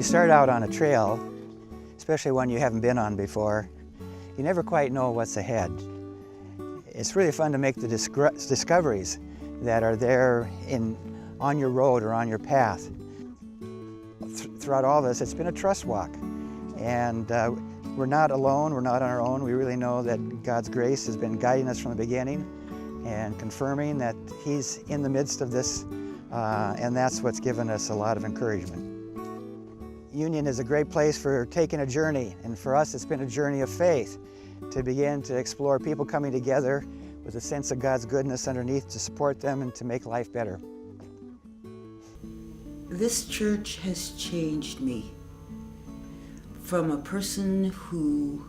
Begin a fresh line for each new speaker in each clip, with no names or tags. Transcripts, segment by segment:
start out on a trail, especially one you haven't been on before, you never quite know what's ahead. It's really fun to make the discoveries that are there on your road or on your path. Throughout all this, it's been a trust walk. And we're not alone, we're not on our own. We really know that God's grace has been guiding us from the beginning and confirming that He's in the midst of this, and that's what's given us a lot of encouragement. Union is a great place for taking a journey, and for us it's been a journey of faith to begin to explore people coming together with a sense of God's goodness underneath to support them and to make life better.
This church has changed me from a person who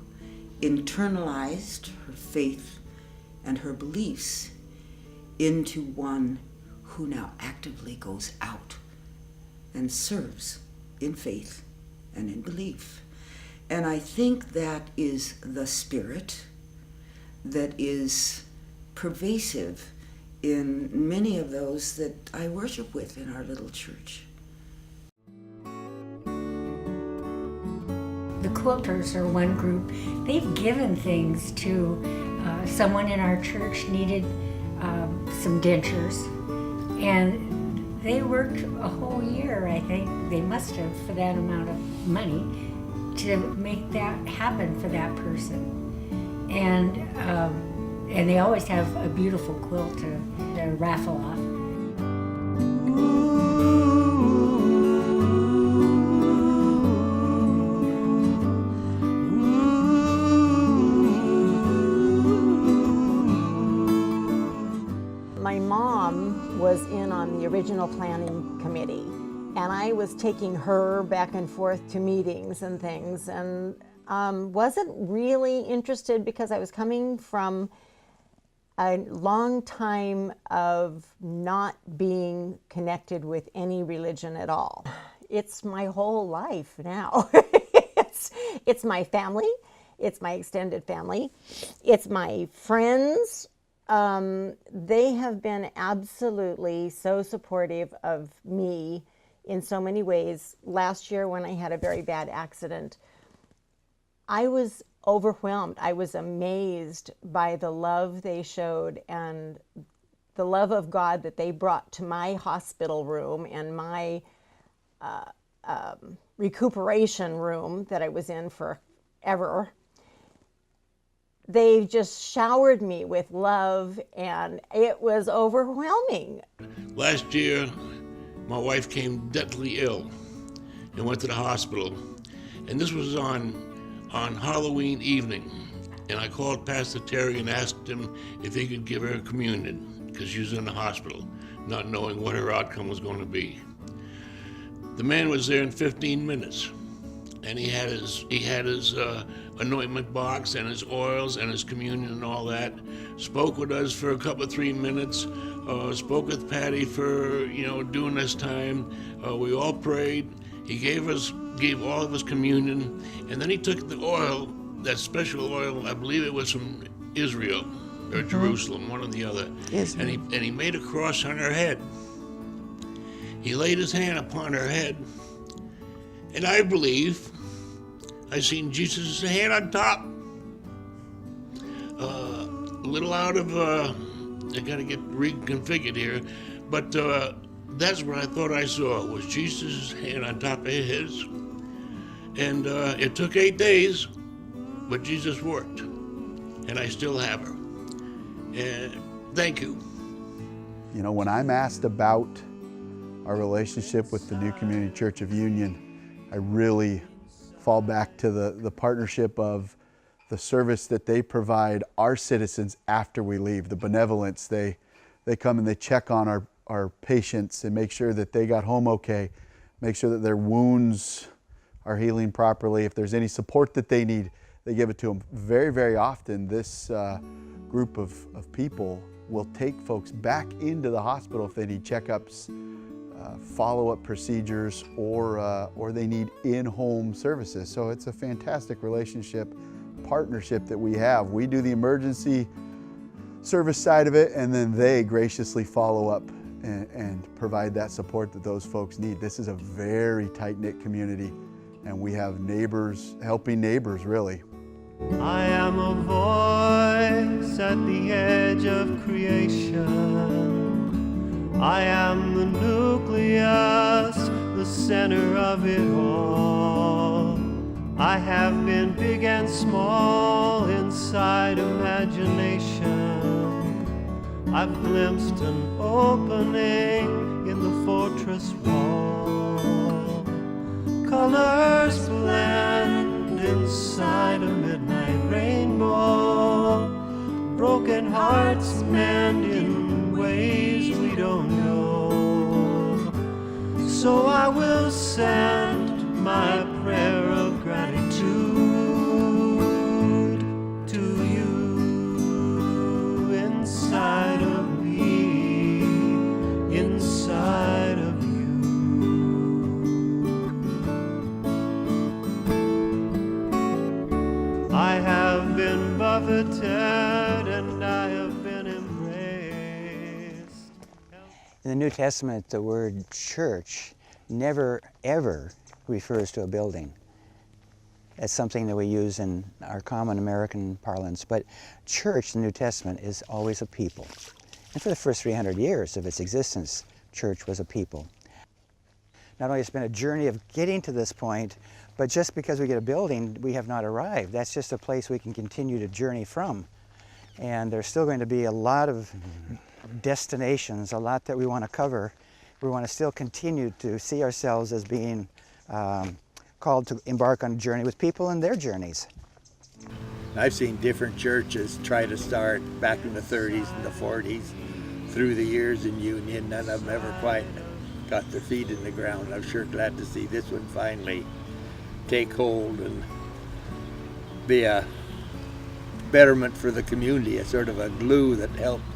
internalized her faith and her beliefs into one who now actively goes out and serves in faith and in belief. And I think that is the spirit that is pervasive in many of those that I worship with in our little church.
The quilters are one group. They've given things to someone in our church needed some dentures, and they worked a whole year, I think they must have, for that amount of money to make that happen for that person. And they always have a beautiful quilt to raffle off.
My mom was in on the original planning committee, and I was taking her back and forth to meetings and things, and wasn't really interested because I was coming from a long time of not being connected with any religion at all. It's my whole life now. It's my family, it's my extended family, it's my friends. They have been absolutely so supportive of me in so many ways. Last year when I had a very bad accident, I was overwhelmed. I was amazed by the love they showed and the love of God that they brought to my hospital room and my recuperation room that I was in forever. They just showered me with love, and it was overwhelming.
Last year, my wife came deathly ill and went to the hospital. And this was on Halloween evening. And I called Pastor Terry and asked him if he could give her communion, because she was in the hospital, not knowing what her outcome was going to be. The man was there in 15 minutes. And he had his anointment box and his oils and his communion and all that. Spoke with us for a couple of 3 minutes. Spoke with Patty for during this time. We all prayed. He gave all of us communion, and then he took the oil, that special oil. I believe it was from Israel or Jerusalem, one or the other. Yes. And he made a cross on her head. He laid his hand upon her head. And I believe I seen Jesus' hand on top. A little out of, I gotta get reconfigured here, but that's what I thought I saw, was Jesus' hand on top of his. And it took 8 days, but Jesus worked, and I still have her. And thank you.
You know, when I'm asked about our relationship with the New Community Church of Union, I really fall back to the partnership of the service that they provide our citizens after we leave, the benevolence. They come and they check on our patients and make sure that they got home okay, make sure that their wounds are healing properly. If there's any support that they need, they give it to them. Very, very often this group of people will take folks back into the hospital if they need checkups, follow-up procedures, or they need in-home services. So it's a fantastic relationship, partnership that we have. We do the emergency service side of it, and then they graciously follow up and provide that support that those folks need. This is a very tight-knit community. and we have neighbors helping neighbors, really.
I am a voice at the edge of creation. I am the nucleus, the center of it all. I have been big and small inside imagination. I've glimpsed an opening in the fortress wall. Colors blend inside a midnight rainbow. Broken hearts mend in ways we don't know. So I will send my prayer of gratitude to you inside of me, inside of you. I have been buffeted and I have been embraced.
In the New Testament, the word church never, ever refers to a building. It's something that we use in our common American parlance, but church in the New Testament is always a people. And for the first 300 years of its existence, church was a people. Not only has it been a journey of getting to this point, but just because we get a building, we have not arrived. That's just a place we can continue to journey from. And there's still going to be a lot of destinations, a lot that we want to cover. We want to still continue to see ourselves as being called to embark on a journey with people and their journeys.
I've seen different churches try to start back in the 30s and the 40s through the years in Union. None of them ever quite got their feet in the ground. I'm sure glad to see this one finally take hold and be a betterment for the community, a sort of a glue that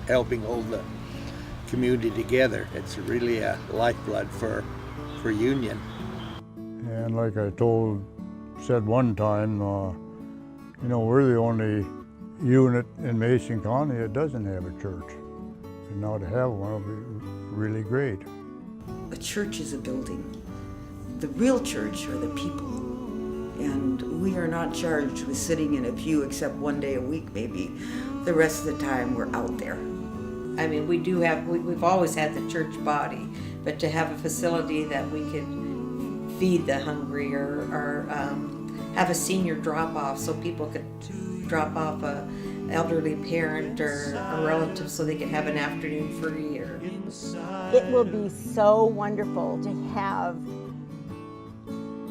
helping hold the community together. It's really a lifeblood for Union.
And like I said one time, you know, we're the only unit in Mason County that doesn't have a church. And now to have one will be really great.
A church is a building. The real church are the people. And we are not charged with sitting in a pew except one day a week maybe. The rest of the time we're out there.
I mean, we've always had the church body, but to have a facility that we could feed the hungry or have a senior drop-off so people could drop off a elderly parent or a relative so they could have an afternoon free.
It will be so wonderful to have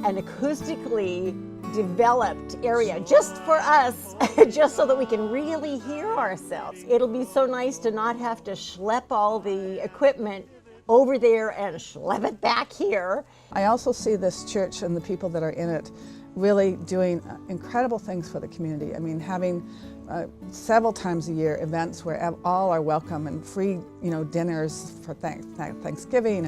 an acoustically developed area just for us, just so that we can really hear ourselves. It'll be so nice to not have to schlep all the equipment over there and schlep it back here.
I also see this church and the people that are in it really doing incredible things for the community. I mean, having several times a year events where all are welcome and free, you know, dinners for Thanksgiving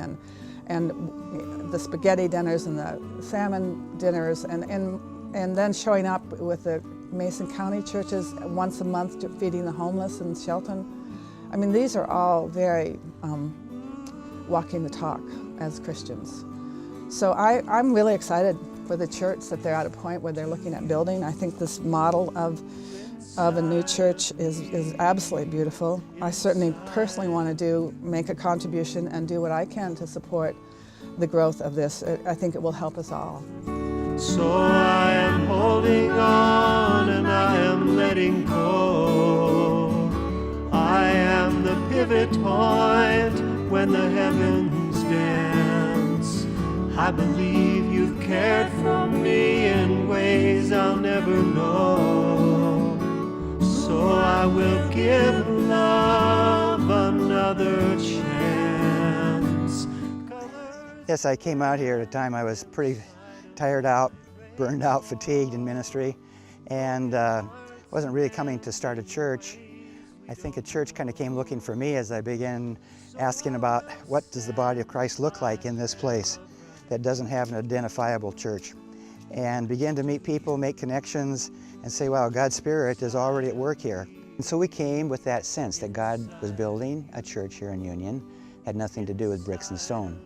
and the spaghetti dinners and the salmon dinners and then showing up with the Mason County churches once a month to feeding the homeless in Shelton. I mean, these are all very walking the talk as Christians. So I'm really excited for the church that they're at a point where they're looking at building. I think this model of a new church is absolutely beautiful. I certainly personally want to make a contribution and do what I can to support the growth of this. I think it will help us all.
So I am holding on and I am letting go. I am the pivot point when the heavens dance. I believe you've cared for me in ways I'll never know. So I will give love another chance.
Yes, I came out here at a time I was pretty tired out, burned out, fatigued in ministry, and wasn't really coming to start a church. I think a church kind of came looking for me as I began asking about what does the body of Christ look like in this place that doesn't have an identifiable church, and began to meet people, make connections, and say, wow, God's Spirit is already at work here. And so we came with that sense that God was building a church here in Union, had nothing to do with bricks and stone.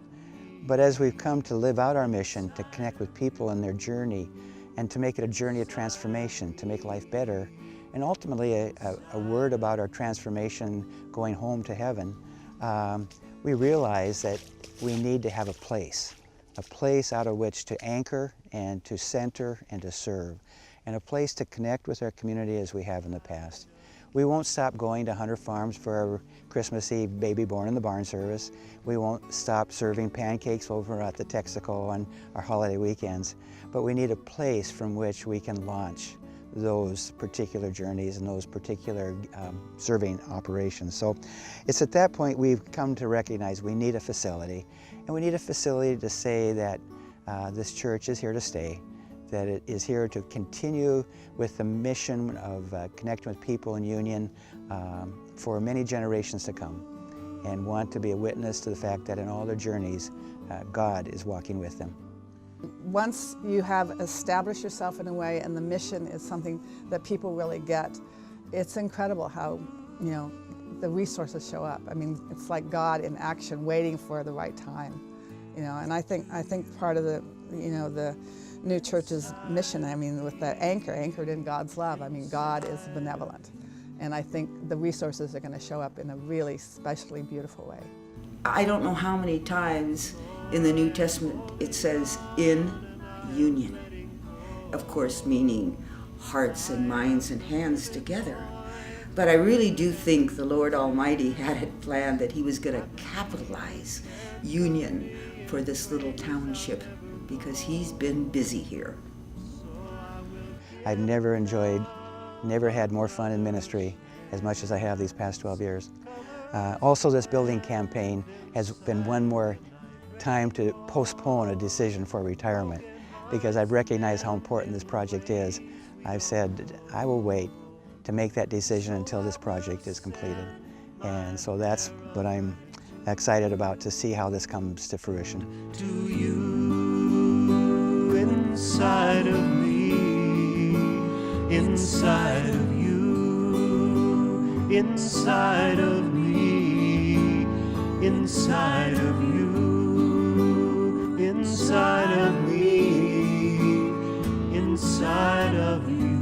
But as we've come to live out our mission, to connect with people in their journey, and to make it a journey of transformation, to make life better, and ultimately a word about our transformation going home to heaven, we realize that we need to have a place out of which to anchor and to center and to serve, and a place to connect with our community as we have in the past. We won't stop going to Hunter Farms for our Christmas Eve baby born in the barn service. We won't stop serving pancakes over at the Texaco on our holiday weekends. But we need a place from which we can launch those particular journeys and those particular serving operations. So it's at that point we've come to recognize we need a facility. And we need a facility to say that this church is here to stay, that it is here to continue with the mission of connecting with people in Union for many generations to come, and want to be a witness to the fact that in all their journeys, God is walking with them.
Once you have established yourself in a way and the mission is something that people really get, it's incredible how, you know, the resources show up. I mean, it's like God in action waiting for the right time, you know, and I think part of the, you know, the new church's mission, I mean, with that anchored in God's love, I mean, God is benevolent. And I think the resources are going to show up in a really specially beautiful way.
I don't know how many times in the New Testament it says in union. Of course, meaning hearts and minds and hands together. But I really do think the Lord Almighty had it planned that he was going to capitalize Union for this little township, because he's been busy here.
I've never had more fun in ministry as much as I have these past 12 years. Also, this building campaign has been one more time to postpone a decision for retirement, because I've recognized how important this project is. I've said I will wait to make that decision until this project is completed. And so that's what I'm excited about, to see how this comes to fruition.
To you, inside of me, inside of you, inside of me, inside of you, inside of me, inside of you.